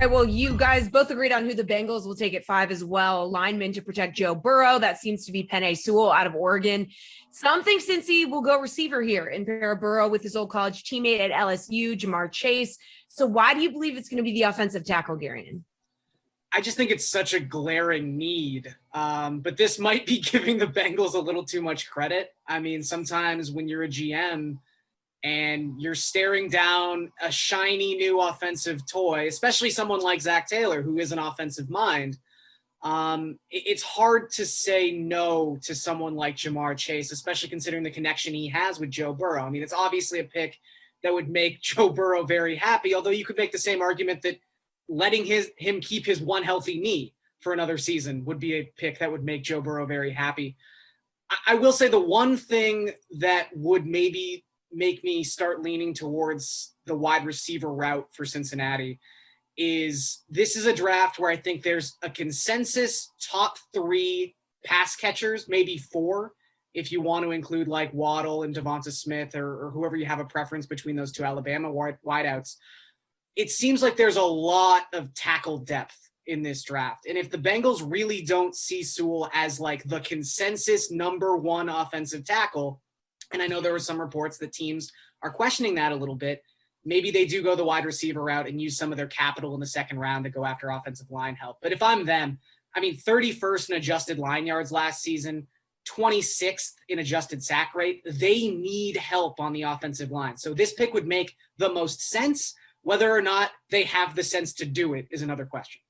All right, well, you guys both agreed on who the Bengals will take at 5 as well. Lineman to protect Joe Burrow. That seems to be Penei Sewell out of Oregon. Some think Cincy will go receiver here and pair Burrow with his old college teammate at LSU, Jamar Chase. So why do you believe it's going to be the offensive tackle, Garion? I just think it's such a glaring need. But this might be giving the Bengals a little too much credit. I mean, sometimes when you're a GM and you're staring down a shiny new offensive toy, especially someone like Zach Taylor, who is an offensive mind, it's hard to say no to someone like Jamar Chase, especially considering the connection he has with Joe Burrow. I mean, it's obviously a pick that would make Joe Burrow very happy, although you could make the same argument that letting him keep his one healthy knee for another season would be a pick that would make Joe Burrow very happy. I will say the one thing that would maybe make me start leaning towards the wide receiver route for Cincinnati is this is a draft where I think there's a consensus top 3 pass catchers, maybe 4, if you want to include like Waddle and Devonta Smith or whoever you have a preference between those 2 Alabama wideouts. It seems like there's a lot of tackle depth in this draft. And if the Bengals really don't see Sewell as like the consensus number 1 offensive tackle, and I know there were some reports that teams are questioning that a little bit, maybe they do go the wide receiver route and use some of their capital in the second round to go after offensive line help. But if I'm them, I mean, 31st in adjusted line yards last season, 26th in adjusted sack rate. They need help on the offensive line. So this pick would make the most sense. Whether or not they have the sense to do it is another question.